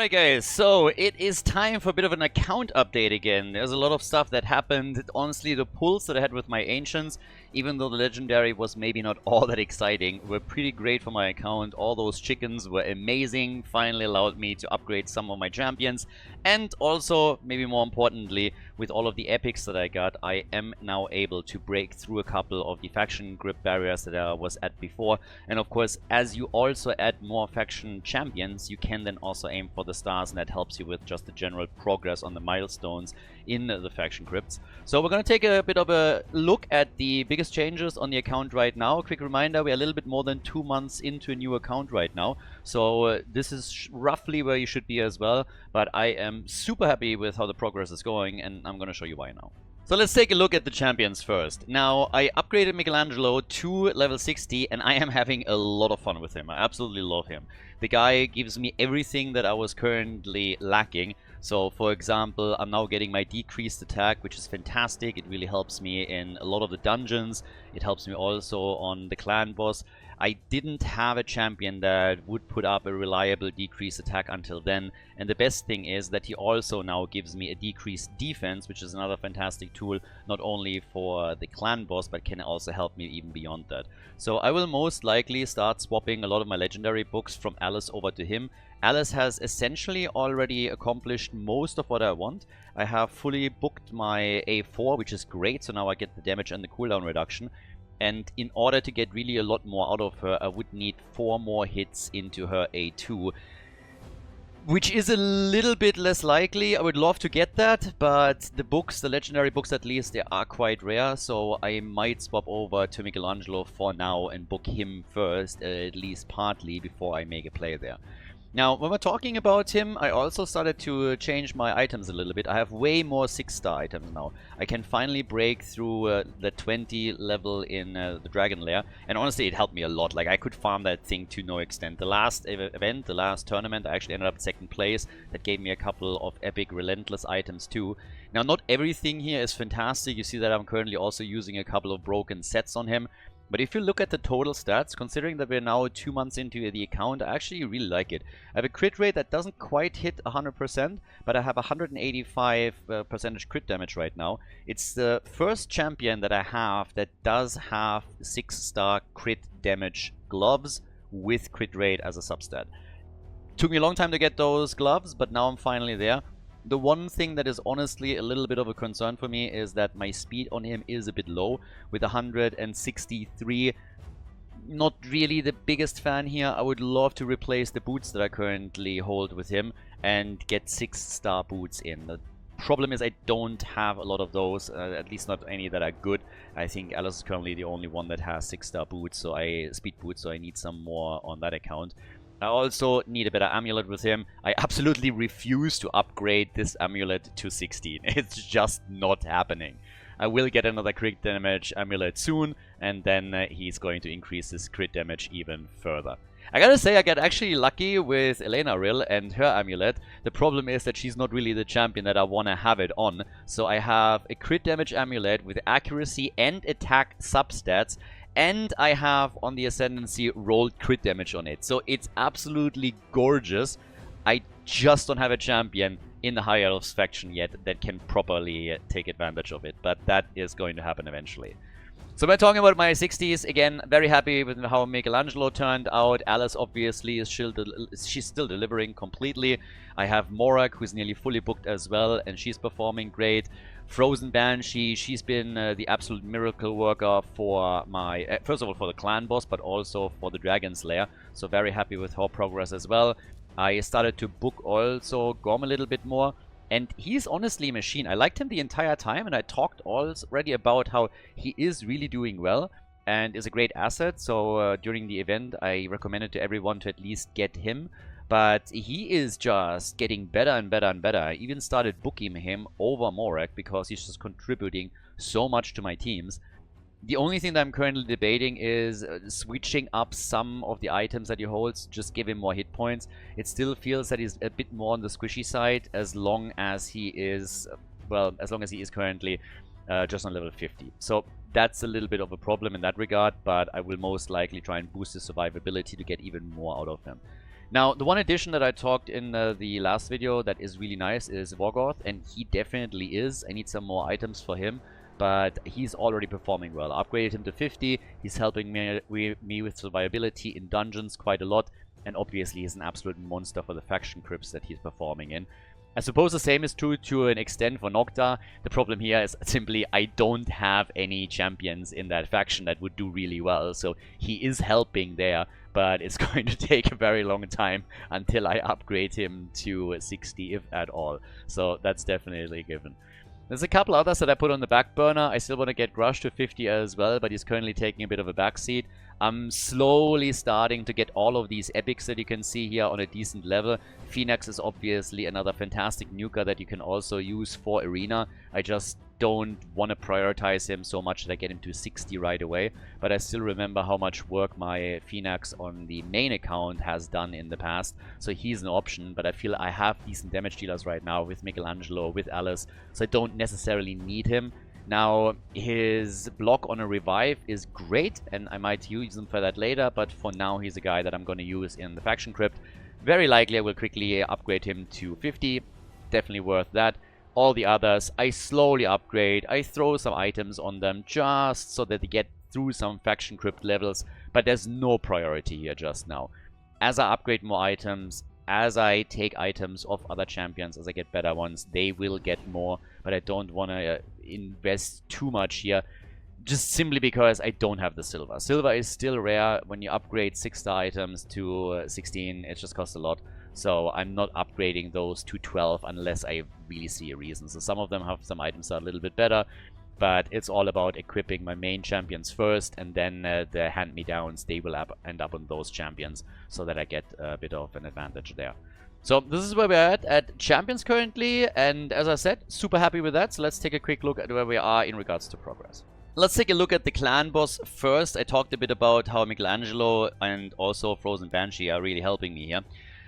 Alright guys, so it is time for a bit of an account update again. There's a lot of stuff that happened. Honestly, the pulls that I had with my Ancients, even though the Legendary was maybe not all that exciting, were pretty great for my account. All those chickens were amazing, finally allowed me to upgrade some of my champions. And also, maybe more importantly, with all of the epics that I got, I am now able to break through a couple of the faction grip barriers that I was at before. And of course, as you also add more faction champions, you can then also aim for the stars, and that helps you with just the general progress on the milestones in the faction crypts. So we're going to take a bit of a look at the biggest changes on the account right now. Quick reminder, we're a little bit more than 2 months into a new account right now. So this is roughly where you should be as well. But I am super happy with how the progress is going, and I'm going to show you why now. So let's take a look at the champions first. Now, I upgraded Michelangelo to level 60, and I am having a lot of fun with him. I absolutely love him. The guy gives me everything that I was currently lacking. So, for example, I'm now getting my decreased attack, which is fantastic. It really helps me in a lot of the dungeons. It helps me also on the clan boss. I didn't have a champion that would put up a reliable decreased attack until then. And the best thing is that he also now gives me a decreased defense, which is another fantastic tool, not only for the clan boss, but can also help me even beyond that. So I will most likely start swapping a lot of my legendary books from Alice over to him. Alice has essentially already accomplished most of what I want. I have fully booked my A4, which is great, so now I get the damage and the cooldown reduction. And in order to get really a lot more out of her, I would need 4 more hits into her A2. Which is a little bit less likely. I would love to get that, but the books, the legendary books at least, they are quite rare. So I might swap over to Michelangelo for now and book him first, at least partly, before I make a play there. Now, when we're talking about him, I also started to change my items a little bit. I have way more 6-star items now. I can finally break through the 20 level in the Dragon Lair. And honestly, it helped me a lot. Like, I could farm that thing to no extent. The last event, the last tournament, I actually ended up 2nd place. That gave me a couple of epic Relentless items too. Now, not everything here is fantastic. You see that I'm currently also using a couple of broken sets on him. But if you look at the total stats, considering that we're now 2 months into the account, I actually really like it. I have a crit rate that doesn't quite hit 100%, but I have 185 percentage crit damage right now. It's the first champion that I have that does have 6-star crit damage gloves with crit rate as a substat. Took me a long time to get those gloves, but now I'm finally there. The one thing that is honestly a little bit of a concern for me is that my speed on him is a bit low with 163. Not really the biggest fan here. I would love to replace the boots that I currently hold with him and get 6-star boots in. The problem is I don't have a lot of those, at least not any that are good. I think Alice is currently the only one that has 6-star boots, speed boots, so I need some more on that account. I also need a better amulet with him. I absolutely refuse to upgrade this amulet to 16. It's just not happening. I will get another crit damage amulet soon, and then he's going to increase his crit damage even further. I gotta say, I got actually lucky with Elenaril and her amulet. The problem is that she's not really the champion that I want to have it on. So I have a crit damage amulet with accuracy and attack substats. And I have, on the Ascendancy, rolled crit damage on it. So it's absolutely gorgeous. I just don't have a champion in the High Elves faction yet that can properly take advantage of it. But that is going to happen eventually. So we're talking about my 60s. Again, very happy with how Michelangelo turned out. Alice, obviously, she's still delivering completely. I have Morak, who's nearly fully booked as well, and she's performing great. Frozen Banshee, she's been the absolute miracle worker for my, first of all for the clan boss, but also for the Dragon's Lair. So very happy with her progress as well. I started to book also Gorm a little bit more. And he's honestly a machine. I liked him the entire time, and I talked already about how he is really doing well and is a great asset. So during the event, I recommended to everyone to at least get him. But he is just getting better and better and better. I even started booking him over Morak because he's just contributing so much to my teams. The only thing that I'm currently debating is switching up some of the items that he holds, just give him more hit points. It still feels that he's a bit more on the squishy side as long as he is, well, as long as he is currently just on level 50. So that's a little bit of a problem in that regard, but I will most likely try and boost his survivability to get even more out of him. Now, the one addition that I talked in the last video that is really nice is Vorgoth, and he definitely is. I need some more items for him, but he's already performing well. I upgraded him to 50, he's helping me with survivability in dungeons quite a lot, and obviously he's an absolute monster for the faction crypts that he's performing in. I suppose the same is true to an extent for Nocta. The problem here is simply I don't have any champions in that faction that would do really well, so he is helping there, but it's going to take a very long time until I upgrade him to 60, if at all. So that's definitely a given. There's a couple others that I put on the back burner. I still want to get Grush to 50 as well, but he's currently taking a bit of a backseat. I'm slowly starting to get all of these epics that you can see here on a decent level. Phoenix is obviously another fantastic nuker that you can also use for Arena. I just don't want to prioritize him so much that I get him to 60 right away. But I still remember how much work my Phoenix on the main account has done in the past. So he's an option, but I feel I have decent damage dealers right now with Michelangelo, with Alice. So I don't necessarily need him. Now, his block on a revive is great, and I might use him for that later, but for now he's a guy that I'm going to use in the faction crypt. Very likely I will quickly upgrade him to 50, definitely worth that. All the others, I slowly upgrade, I throw some items on them just so that they get through some faction crypt levels, but there's no priority here just now. As I upgrade more items, as I take items off other champions, as I get better ones, they will get more, but I don't want to invest too much here, just simply because I don't have the silver. Silver is still rare. When you upgrade 6-star items to 16, it just costs a lot. So I'm not upgrading those to 12 unless I really see a reason. So some of them have some items that are a little bit better, but it's all about equipping my main champions first, and then the hand-me-downs, they will end up on those champions, so that I get a bit of an advantage there. So this is where we're at champions currently, and as I said, super happy with that. So let's take a quick look at where we are in regards to progress. Let's take a look at the clan boss first. I talked a bit about how Michelangelo and also Frozen Banshee are really helping me here.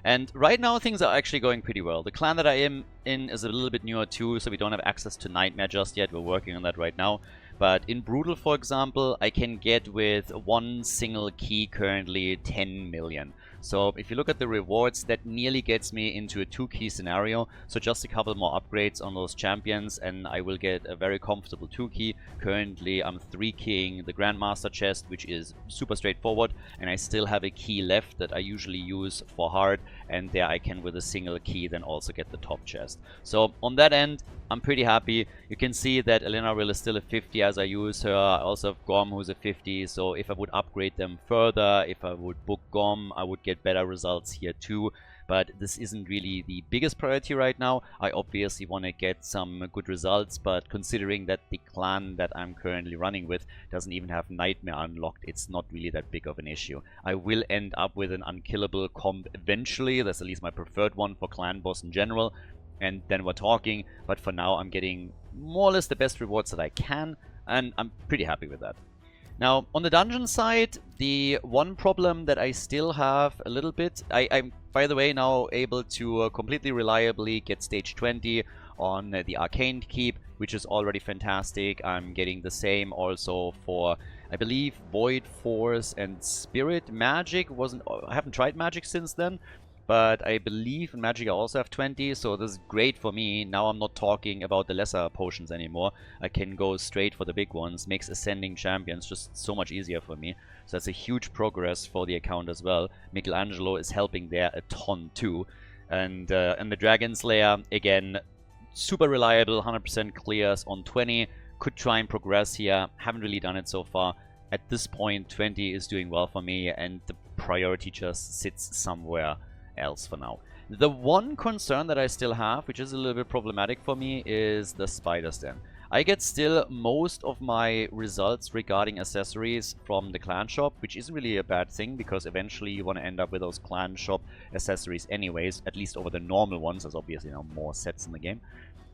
And right now things are actually going pretty well. The clan that I am in is a little bit newer too, so we don't have access to Nightmare just yet. We're working on that right now. But in Brutal, for example, I can get with one single key currently 10 million. So if you look at the rewards, that nearly gets me into a 2-key scenario. So just a couple more upgrades on those champions and I will get a very comfortable 2-key. Currently I'm 3-keying the Grandmaster chest, which is super straightforward. And I still have a key left that I usually use for hard. And there I can, with a single key, then also get the top chest. So on that end, I'm pretty happy. You can see that Elenaril is still a 50 as I use her. I also have Gorm, who's a 50. So if I would upgrade them further, if I would book Gorm, I would get better results here too. But this isn't really the biggest priority right now. I obviously want to get some good results, but considering that the clan that I'm currently running with doesn't even have Nightmare unlocked, it's not really that big of an issue. I will end up with an unkillable comp eventually. That's at least my preferred one for clan boss in general. And then we're talking, but for now I'm getting more or less the best rewards that I can, and I'm pretty happy with that. Now, on the dungeon side, the one problem that I still have a little bit, I'm, by the way, now able to completely reliably get stage 20 on the Arcane Keep, which is already fantastic. I'm getting the same also for, I believe, Void Force and Spirit Magic. I haven't tried Magic since then. But I believe in Magic I also have 20, so this is great for me. Now I'm not talking about the lesser potions anymore. I can go straight for the big ones. Makes ascending champions just so much easier for me. So that's a huge progress for the account as well. Michelangelo is helping there a ton too. And the Dragon Slayer, again, super reliable, 100% clears on 20. Could try and progress here. Haven't really done it so far. At this point, 20 is doing well for me, and the priority just sits somewhere else for now. The one concern that I still have, which is a little bit problematic for me, is the Spider's Den. I get still most of my results regarding accessories from the clan shop, which isn't really a bad thing, because eventually you want to end up with those clan shop accessories anyways, at least over the normal ones. There's obviously more sets in the game.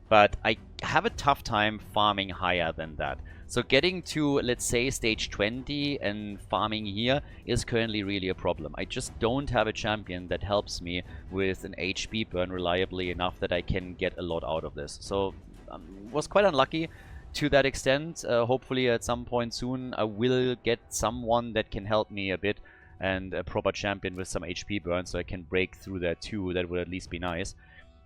But I have a tough time farming higher than that. So getting to, let's say, stage 20 and farming here is currently really a problem. I just don't have a champion that helps me with an HP burn reliably enough that I can get a lot out of this. So was quite unlucky to that extent. Hopefully at some point soon I will get someone that can help me a bit. and a proper champion with some HP burn, so I can break through that too. That would at least be nice.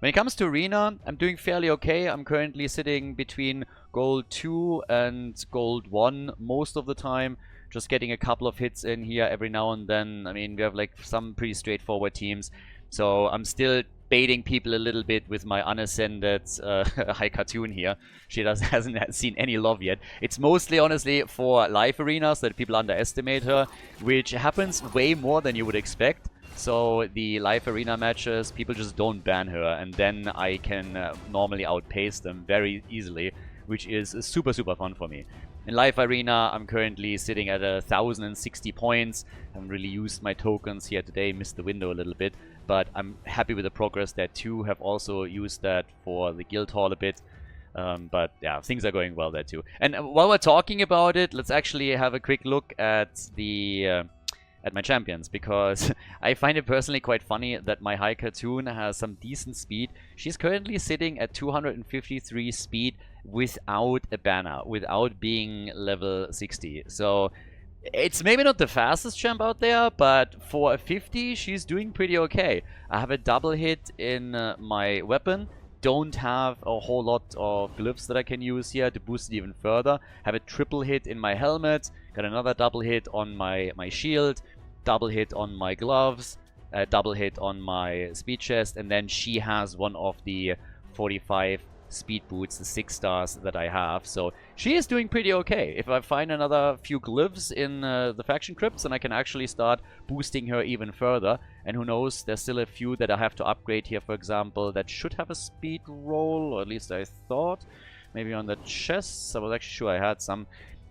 When it comes to Arena, I'm doing fairly okay. I'm currently sitting between Gold 2 and Gold 1 most of the time. Just getting a couple of hits in here every now and then. I mean, we have like some pretty straightforward teams. So I'm still baiting people a little bit with my unascended High Cartoon here. She hasn't seen any love yet. It's mostly, honestly, for live arenas that people underestimate her, which happens way more than you would expect. So the live arena matches, people just don't ban her, and then I can normally outpace them very easily, which is super fun for me. In live arena, I'm currently sitting at 1,060 points. I haven't really used my tokens here today, missed the window a little bit, but I'm happy with the progress there too. Have also used that for the guild hall a bit. But yeah, things are going well there too. And while we're talking about it, let's actually have a quick look at the at my champions, because I find it personally quite funny that my High Cartoon has some decent speed. She's currently sitting at 253 speed without a banner, without being level 60. So it's maybe not the fastest champ out there, but for a 50, she's doing pretty okay. I have a double hit in my weapon. Don't have a whole lot of glyphs that I can use here to boost it even further. Have a triple hit in my helmet. Got another double hit on my shield. Double hit on my gloves. Double hit on my speed chest. And then she has one of the 45 speed boots, the 6 stars that I have. So she is doing pretty okay. If I find another few glyphs in the faction crypts, then I can actually start boosting her even further. And who knows, there's still a few that I have to upgrade here, for example, that should have a speed roll, or at least I thought. Maybe on the chests, I was actually sure I had some.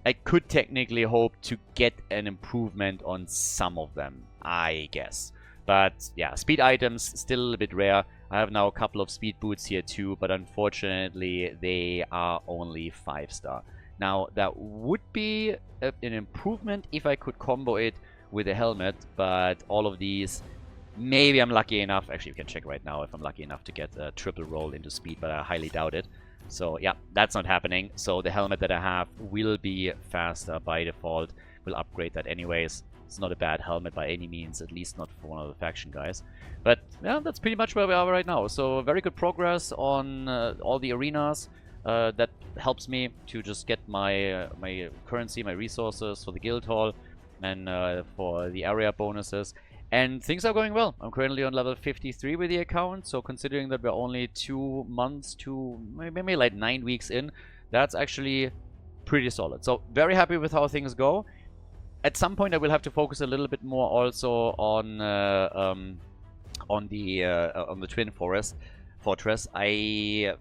I could technically hope to get an improvement on some of them, I guess. But yeah, speed items still a little bit rare. I have now a couple of speed boots here too, but unfortunately they are only 5-star. Now that would be an improvement if I could combo it with a helmet, but all of these, maybe I'm lucky enough, actually you can check right now if I'm lucky enough to get a triple roll into speed, but I highly doubt it. So yeah, that's not happening. So the helmet that I have will be faster by default. We'll upgrade that anyways. It's not a bad helmet by any means, at least not for one of the faction guys. But yeah, that's pretty much where we are right now. So very good progress on all the arenas. That helps me to just get my my currency, my resources for the guild hall, and for the area bonuses. And things are going well. I'm currently on level 53 with the account, so considering that we're only 2 months to maybe like 9 weeks in, that's actually pretty solid. So very happy with how things go. At some point I will have to focus a little bit more also on the Twin Fortress. I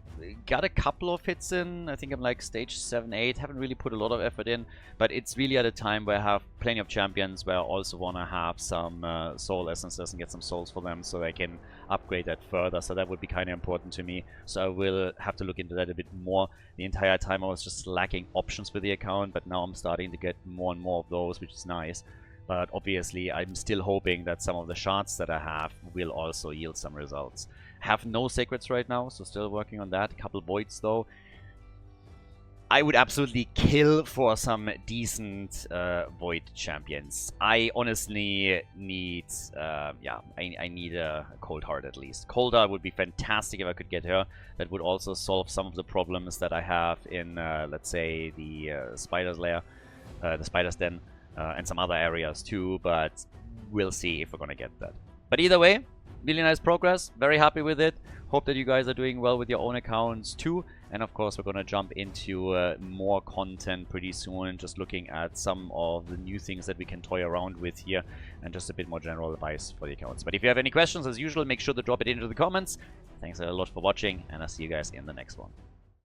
got a couple of hits in. I think I'm like stage 7, 8. Haven't really put a lot of effort in, but it's really at a time where I have plenty of champions where I also want to have some soul essences and get some souls for them so I can upgrade that further. So that would be kind of important to me. So I will have to look into that a bit more. The entire time I was just lacking options with the account, but now I'm starting to get more and more of those, which is nice. But obviously I'm still hoping that some of the shards that I have will also yield some results. Have no sacreds right now, so still working on that. A couple voids though. I would absolutely kill for some decent void champions. I honestly need, I need a cold heart at least. Cold heart would be fantastic if I could get her. That would also solve some of the problems that I have in, let's say, the spider's lair, the spider's den, and some other areas too. But we'll see if we're gonna get that. But either way, really nice progress. Very happy with it. Hope that you guys are doing well with your own accounts too. And of course, we're going to jump into more content pretty soon. Just looking at some of the new things that we can toy around with here. And just a bit more general advice for the accounts. But if you have any questions, as usual, make sure to drop it into the comments. Thanks a lot for watching. And I'll see you guys in the next one.